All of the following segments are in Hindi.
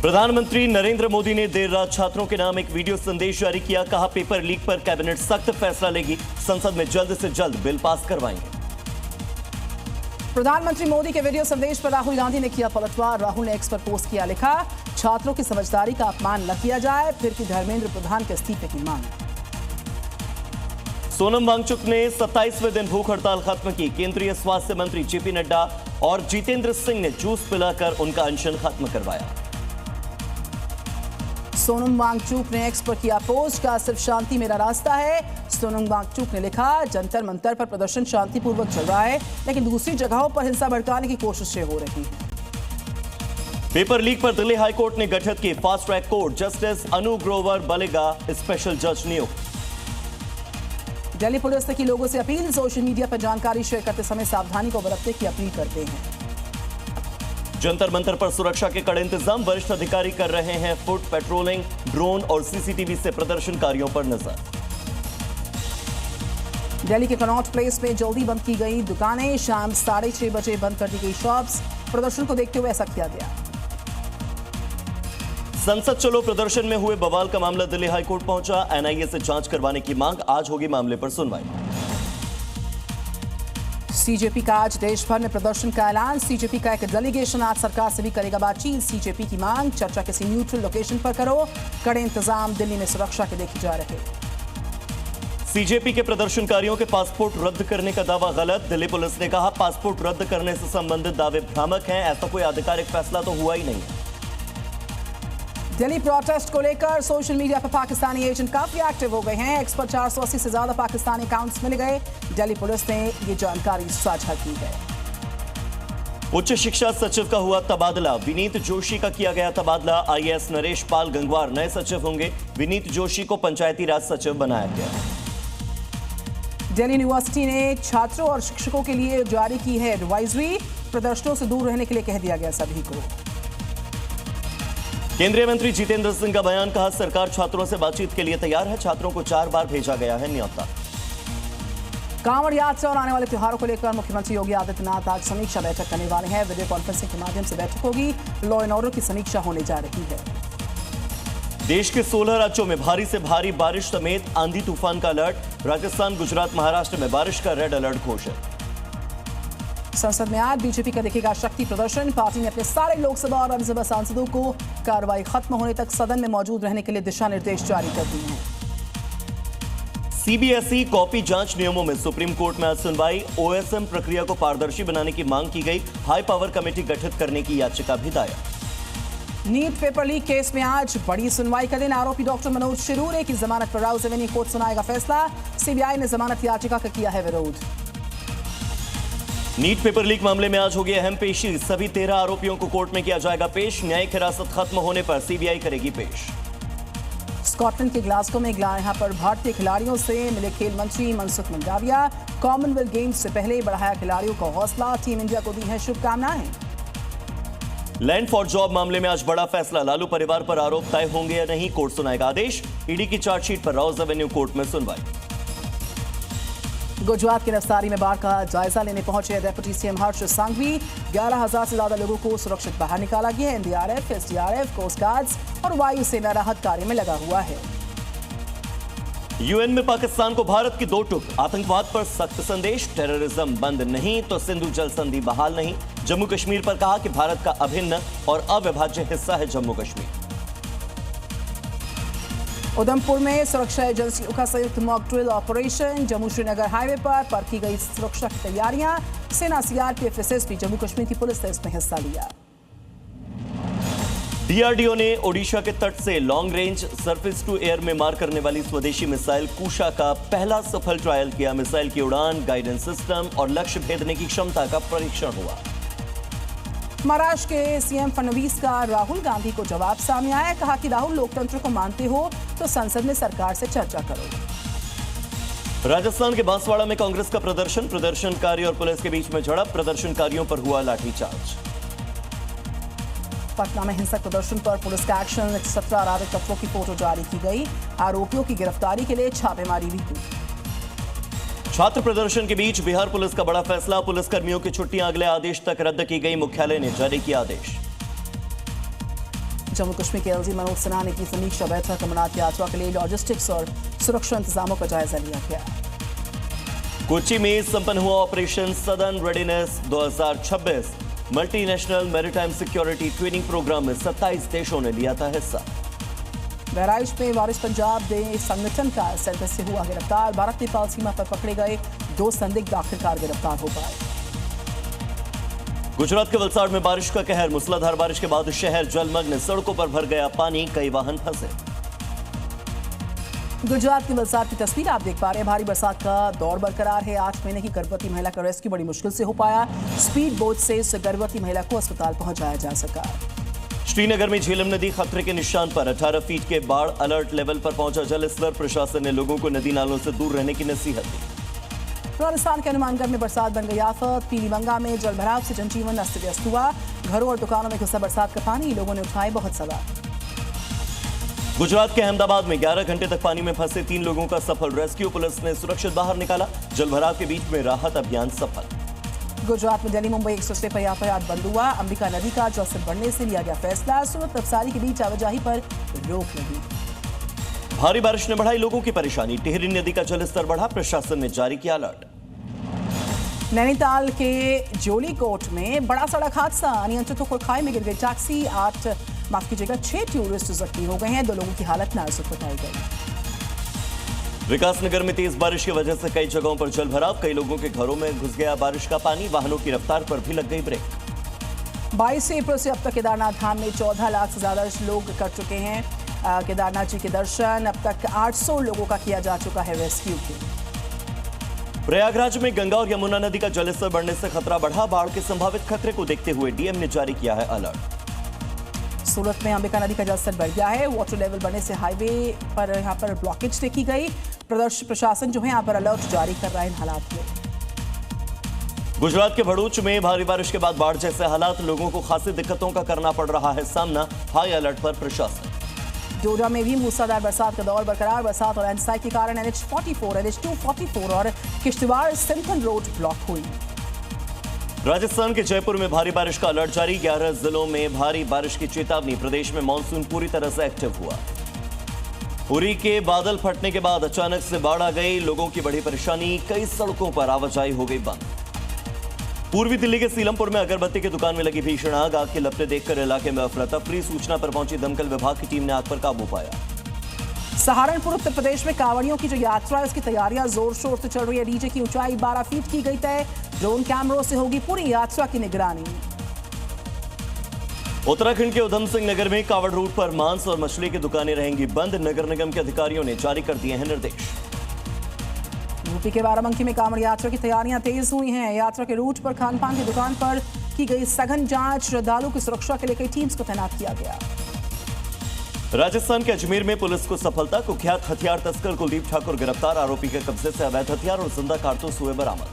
प्रधानमंत्री नरेंद्र मोदी ने देर रात छात्रों के नाम एक वीडियो संदेश जारी किया। कहा, पेपर लीक पर कैबिनेट सख्त फैसला लेगी, संसद में जल्द से जल्द बिल पास करवाएंगे। प्रधानमंत्री मोदी के वीडियो संदेश पर राहुल गांधी ने किया पलटवार। राहुल ने एक्स पर पोस्ट किया, लिखा, छात्रों की समझदारी का अपमान न किया जाए, फिर की धर्मेंद्र प्रधान के इस्तीफे की मांग। सोनम वांगचुक ने 27वें दिन भूख हड़ताल खत्म की। केंद्रीय स्वास्थ्य मंत्री जेपी नड्डा और जितेंद्र सिंह ने जूस पिलाकर उनका अनशन खत्म करवाया। सोनम वांगचुक ने एक्स पर किया पोस्ट, का सिर्फ शांति मेरा रास्ता है। सोनम वांगचुक ने लिखा, जंतर मंतर पर प्रदर्शन शांतिपूर्वक चल रहा है, लेकिन दूसरी जगहों पर हिंसा भड़काने की कोशिशें हो रही हैं। पेपर लीक पर दिल्ली हाईकोर्ट ने गठित की फास्ट ट्रैक कोर्ट। जस्टिस अनु ग्रोवर बलेगा स्पेशल जज नियुक्त। दिल्ली पुलिस ने की लोगों से अपील, सोशल मीडिया पर जानकारी शेयर करते समय सावधानी को बरतने की अपील करते हैं। जंतर मंतर पर सुरक्षा के कड़े इंतजाम। वरिष्ठ अधिकारी कर रहे हैं फुट पेट्रोलिंग, ड्रोन और सीसीटीवी से प्रदर्शनकारियों पर नजर। दिल्ली के कनॉट प्लेस में जल्दी बंद की गई दुकानें, शाम 6:30 बजे बंद कर दी गई शॉप्स। प्रदर्शन को देखते हुए ऐसा किया गया। संसद चलो प्रदर्शन में हुए बवाल का मामला दिल्ली हाईकोर्ट पहुंचा। एनआईए से जांच करवाने की मांग। आज होगी मामले पर सुनवाई। सीजेपी का आज देश भर में प्रदर्शन का ऐलान। सीजेपी का एक डेलीगेशन आज सरकार से भी करेगा बातचीत। सीजेपी की मांग, चर्चा किसी न्यूट्रल लोकेशन पर करो। कड़े इंतजाम दिल्ली में सुरक्षा के देखे जा रहे। सीजेपी के प्रदर्शनकारियों के पासपोर्ट रद्द करने का दावा गलत। दिल्ली पुलिस ने कहा, पासपोर्ट रद्द करने से संबंधित दावे भ्रामक हैं। ऐसा कोई आधिकारिक फैसला तो हुआ ही नहीं है। दिल्ली प्रोटेस्ट को लेकर सोशल मीडिया पर पाकिस्तानी एजेंट काफी एक्टिव हो गए हैं। एक्स पर 480 से ज्यादा पाकिस्तानी अकाउंट्स मिल गए। दिल्ली पुलिस ने ये जानकारी साझा की है। उच्च शिक्षा सचिव का हुआ तबादला। विनीत जोशी का किया गया तबादला। आईएएस नरेश पाल गंगवार नए सचिव होंगे। विनीत जोशी को पंचायती राज सचिव बनाया गया। दिल्ली यूनिवर्सिटी ने छात्रों और शिक्षकों के लिए जारी की है एडवाइजरी। प्रदर्शनों से दूर रहने के लिए कह दिया गया सभी को। केंद्रीय मंत्री जितेंद्र सिंह का बयान। कहा, सरकार छात्रों से बातचीत के लिए तैयार है। छात्रों को 4 बार भेजा गया है न्योता। कांवड़ यात्रा और आने वाले त्योहारों को लेकर मुख्यमंत्री योगी आदित्यनाथ आज समीक्षा बैठक करने वाले हैं। वीडियो कॉन्फ्रेंसिंग के माध्यम से बैठक होगी। लॉ एंड ऑर्डर की समीक्षा होने जा रही है। देश के 16 राज्यों में भारी से भारी बारिश समेत आंधी तूफान का अलर्ट। राजस्थान, गुजरात, महाराष्ट्र में बारिश का रेड अलर्ट घोषित। संसद में आज बीजेपी का दिखेगा शक्ति प्रदर्शन। पार्टी ने अपने सारे लोकसभा और राज्यसभा सांसदों को कार्रवाई खत्म होने तक सदन में मौजूद रहने के लिए दिशा निर्देश जारी कर दिए हैं। सीबीएसई कॉपी जांच नियमों में सुप्रीम कोर्ट में आज सुनवाई। ओएसएम प्रक्रिया को पारदर्शी बनाने की मांग की गई। हाई पावर कमेटी गठित करने की याचिका भी दायर। नीट पेपर लीक केस में आज बड़ी सुनवाई का दिन। आरोपी डॉक्टर मनोज शिरूरे की जमानत पर राउज एवेन्यू कोर्ट सुनाएगा फैसला। सीबीआई ने जमानत याचिका का किया है विरोध। नीट पेपर लीक मामले में आज होगी अहम पेशी। सभी 13 आरोपियों को कोर्ट में किया जाएगा पेश। न्यायिक हिरासत खत्म होने पर सीबीआई करेगी पेश। स्कॉटलैंड के ग्लासगो में यहां पर भारतीय खिलाड़ियों से मिले खेल मंत्री मनसुख मंडाविया। कॉमनवेल्थ गेम्स से पहले बढ़ाया खिलाड़ियों का हौसला। टीम इंडिया को दी है शुभकामनाएं। लैंड फॉर जॉब मामले में आज बड़ा फैसला। लालू परिवार पर आरोप तय होंगे या नहीं, कोर्ट सुनाएगा आदेश। ईडी की चार्जशीट पर राउज एवेन्यू कोर्ट में सुनवाई। गुजरात की नवसारी में बाढ़ का जायजा लेने पहुंचे डिप्टी सीएम हर्ष सांघवी। 11,000 से ज्यादा लोगों को सुरक्षित बाहर निकाला गया है। एनडीआरएफ, एसडीआरएफ, कोस्ट गार्ड्स और वायुसेना राहत कार्य में लगा हुआ है। यूएन में पाकिस्तान को भारत की 2 टूक। आतंकवाद पर सख्त संदेश। टेररिज्म बंद नहीं तो सिंधु जल संधि बहाल नहीं। जम्मू कश्मीर पर कहा कि भारत का अभिन्न और अविभाज्य हिस्सा है जम्मू कश्मीर। उधमपुर में सुरक्षा एजेंसियों का संयुक्त mock drill operation. Jammu Srinagar highway पर परखी गई सुरक्षा की तैयारियां। सेना, सीआरपीएफ, एसएसबी, जम्मू कश्मीर की पुलिस ने इसमें हिस्सा लिया। डीआरडीओ ने ओडिशा के तट से long range surface to air में मार करने वाली स्वदेशी मिसाइल कुशा का पहला सफल ट्रायल किया। मिसाइल की उड़ान, गाइडेंस सिस्टम और लक्ष्य भेदने की क्षमता का परीक्षण हुआ। महाराष्ट्र के सीएम फडणवीस का राहुल गांधी को जवाब सामने आया। कहा कि राहुल लोकतंत्र को मानते हो तो संसद में सरकार से चर्चा करो। राजस्थान के बांसवाड़ा में कांग्रेस का प्रदर्शन। प्रदर्शनकारी और पुलिस के बीच में झड़प। प्रदर्शनकारियों पर हुआ लाठीचार्ज। पटना में हिंसक प्रदर्शन पर पुलिस का एक्शन। 17 अराजक तत्वों की फोटो जारी की गई। आरोपियों की गिरफ्तारी के लिए छापेमारी भी की। छात्र प्रदर्शन के बीच बिहार पुलिस का बड़ा फैसला। पुलिसकर्मियों की छुट्टियां अगले आदेश तक रद्द की गई। मुख्यालय ने जारी किया आदेश। जम्मू कश्मीर के एलजी मनोज सिन्हा ने की समीक्षा बैठक। अमरनाथ यात्रा के लिए लॉजिस्टिक्स और सुरक्षा इंतजामों का जायजा लिया गया। कोच्चि में संपन्न हुआ operation southern readiness 2026 multinational maritime security training programme में 27 देशों ने लिया था हिस्सा। बहराइच में वारिस पंजाब दे संगठन का सेंटर से हुआ गिरफ्तार। भारत नेपाल सीमा पर पकड़े गए 2 संदिग्ध आखिरकार गिरफ्तार हो पाए। गुजरात के वलसाड़ में बारिश का कहर। मूसलाधार बारिश के बाद शहर जलमग्न, सड़कों पर भर गया पानी, कई वाहन फंसे। गुजरात के वलसाड़ की तस्वीर आप देख पा रहे हैं। भारी बरसात का दौर बरकरार है। 8 महीने की गर्भवती महिला का रेस्क्यू बड़ी मुश्किल से हो पाया। स्पीड बोट से इस गर्भवती महिला को अस्पताल पहुंचाया जा सका। श्रीनगर में झेलम नदी खतरे के निशान पर। 18 फीट के बाढ़ अलर्ट लेवल पर पहुंचा जल स्तर। प्रशासन ने लोगों को नदी नालों से दूर रहने की नसीहत दी। राजस्थान के हनुमानगढ़ में बरसात बन गई आफत। पीलीबंगा में जलभराव से जनजीवन अस्त व्यस्त हुआ। घरों और दुकानों में घुसा बरसात का पानी, लोगों ने उठाए बहुत सवाल। गुजरात के अहमदाबाद में 11 घंटे तक पानी में फंसे 3 लोगों का सफल रेस्क्यू। पुलिस ने सुरक्षित बाहर निकाला। जलभराव के बीच में राहत अभियान सफल। गुजरात में दिल्ली मुंबई एक्सप्रेस वे पर यातायात बंद हुआ। अंबिका नदी का जलस्तर बढ़ने से लिया गया फैसला। सूरत नवसारी के बीच आवाजाही पर रोक लगी। भारी बारिश ने बढ़ाई लोगों की परेशानी। टिहरी नदी का जलस्तर बढ़ा। प्रशासन ने जारी किया अलर्ट। नैनीताल के जोलीकोट में बड़ा सड़क हादसा। अनियंत्रित होकर खाई में गिर गई टैक्सी। 6 टूरिस्ट जख्मी हो गए हैं। 2 लोगों की हालत नाजुक बताई गई। विकासनगर में तेज बारिश की वजह से कई जगहों पर जलभराव। कई लोगों के घरों में घुस गया बारिश का पानी। वाहनों की रफ्तार पर भी लग गई ब्रेक। 22 अप्रैल से अब तक केदारनाथ धाम में 14 लाख से ज्यादा लोग कर चुके हैं केदारनाथ जी के दर्शन। अब तक 800 लोगों का किया जा चुका है रेस्क्यू। प्रयागराज में गंगा और यमुना नदी का जलस्तर बढ़ने से खतरा बढ़ा। बाढ़ के संभावित खतरे को देखते हुए डीएम ने जारी किया है अलर्ट। सूरत में अंबिका नदी का जलस्तर बढ़ गया है। वाटर लेवल बढ़ने से हाईवे पर यहां पर ब्लॉकेज देखी गई। प्रशासन जो है यहां पर अलर्ट जारी कर रहा है इन हालात में। गुजरात के भरूच में भारी बारिश के बाद बाढ़ जैसे हालात। लोगों को खासी दिक्कतों का करना पड़ रहा है सामना। हाई अलर्ट पर प्रशासन। डोडा में भी मूसलाधार बरसात का दौर बरकरार। बरसात और लैंडस्लाइड के कारण NH44, NH244 और किश्तवाड़ सिंथन रोड ब्लॉक हुई। राजस्थान के जयपुर में भारी बारिश का अलर्ट जारी। 11 जिलों में भारी बारिश की चेतावनी। प्रदेश में मानसून पूरी तरह से एक्टिव हुआ। उरी के बादल फटने के बाद अचानक से बाढ़ आ गई। लोगों की बड़ी परेशानी। कई सड़कों पर आवाजाही हो गई बंद। पूर्वी दिल्ली के सीलमपुर में अगरबत्ती की दुकान में लगी भीषण आग। आग के लपटे देखकर इलाके में अफरा तफरी। सूचना पर पहुंची दमकल विभाग की टीम ने आग पर काबू पाया। सहारनपुर उत्तर प्रदेश में कांवड़ियों की जो यात्रा है उसकी तैयारियां जोर शोर से चल रही है। डीजे की ऊंचाई 12 फीट की गई तय। ड्रोन कैमरों से होगी पूरी यात्रा की निगरानी। उत्तराखंड के उधम सिंह नगर में कावड़ रूट पर मांस और मछली की दुकानें रहेंगी बंद। नगर निगम के अधिकारियों ने जारी कर दिए हैं निर्देश। यूपी के बाराबंकी में कांवड़ यात्रा की तैयारियां तेज हुई हैं। यात्रा के रूट पर खान पान की दुकान पर की गई सघन जांच। श्रद्धालुओं की सुरक्षा के लिए कई टीम्स को तैनात किया गया। राजस्थान के अजमेर में पुलिस को सफलता। कुख्यात हथियार तस्कर कुलदीप ठाकुर गिरफ्तार। आरोपी के कब्जे से अवैध हथियार और जिंदा कारतूस हुए बरामद।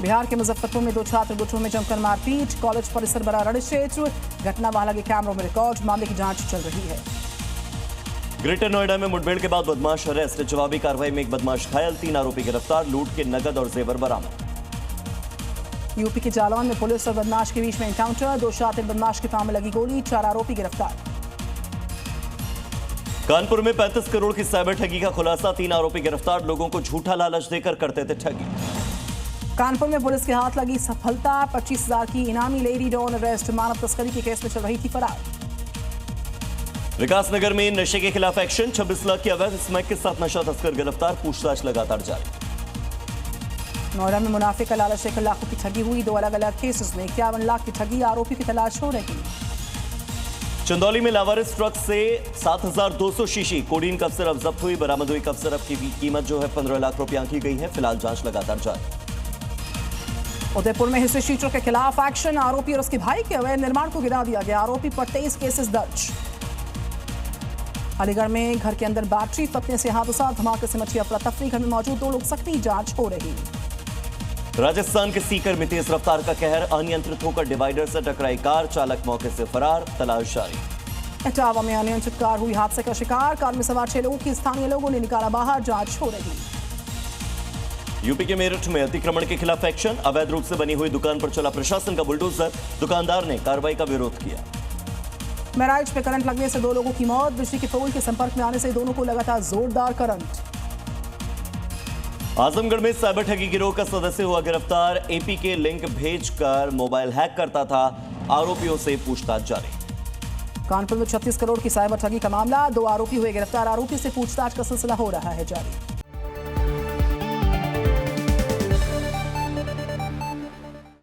बिहार के मुजफ्फरपुर में 2 छात्र गुटों में जमकर मारपीट। कॉलेज परिसर बड़ा रण क्षेत्र। घटना वहां लगे कैमरों में रिकॉर्ड। मामले की जांच चल रही है। ग्रेटर नोएडा में मुठभेड़ के बाद बदमाश अरेस्ट। जवाबी कार्रवाई में एक बदमाश घायल। 3 आरोपी गिरफ्तार। लूट के नगद और जेवर बरामद। यूपी के जालौन में पुलिस और बदमाश के बीच में एनकाउंटर। 2 शातिर बदमाश के पांव में लगी गोली। 4 आरोपी गिरफ्तार। कानपुर में 35 करोड़ की साइबर ठगी का खुलासा। 3 आरोपी गिरफ्तार। लोगों को झूठा लालच देकर करते थे ठगी। कानपुर में पुलिस के हाथ लगी सफलता। 25,000 की इनामी लेडी डॉन अरेस्ट। मानव तस्करी के केस में चल रही थी फरार। विकासनगर में नशे के खिलाफ एक्शन। 26 लाख की अवैध स्मैक के साथ नशा तस्कर गिरफ्तार। पूछताछ लगातार जारी। नोएडा में मुनाफे का लालच लेकर लाखों की ठगी हुई। 2 अलग अलग केसेस में 51 लाख की ठगी। आरोपी की तलाश हो रही। चंदौली में लावारिस ट्रक से 7,200 शीशी कोडीन कफ सिरप जब्त हुई। बरामद हुई कफ सिरप की कीमत जो है 15 लाख रुपया की गई है। फिलहाल जांच लगातार जारी। उदयपुर में हिस्से शीटरों के खिलाफ एक्शन। आरोपी और उसके भाई के अवैध निर्माण को गिरा दिया गया। आरोपी पर 23 केसेस दर्ज। अलीगढ़ में घर के अंदर बैटरी फटने से हादसा। धमाके से मची अफरा तफरी। घर में मौजूद 2 लोग सख्ती। जांच हो रही। राजस्थान के सीकर में तेज रफ्तार का कहर। अनियंत्रित होकर डिवाइडर से टकराई कार। चालक मौके से फरार। तलाश जारी। इटावा में अनियंत्रित कार हुई हादसे का शिकार। कार में सवार 6 लोगों की स्थानीय लोगों ने निकाला बाहर। जांच हो रही। यूपी के मेरठ में अतिक्रमण के खिलाफ एक्शन। अवैध रूप से बनी हुई दुकान पर चला प्रशासन का बुलडोजर। दुकानदार ने कार्रवाई का विरोध किया। महराइच में करंट लगने से 2 लोगों की मौत। बिजली के पोल के संपर्क में आने से दोनों को लगातार जोरदार करंट। आजमगढ़ में साइबर ठगी गिरोह का सदस्य हुआ गिरफ्तार। एपी के लिंक भेजकर मोबाइल हैक करता था। आरोपियों से पूछताछ जारी। कानपुर में 36 करोड़ की साइबर ठगी का मामला। 2 आरोपी हुए गिरफ्तार। आरोपी से पूछताछ का सिलसिला हो रहा है जारी।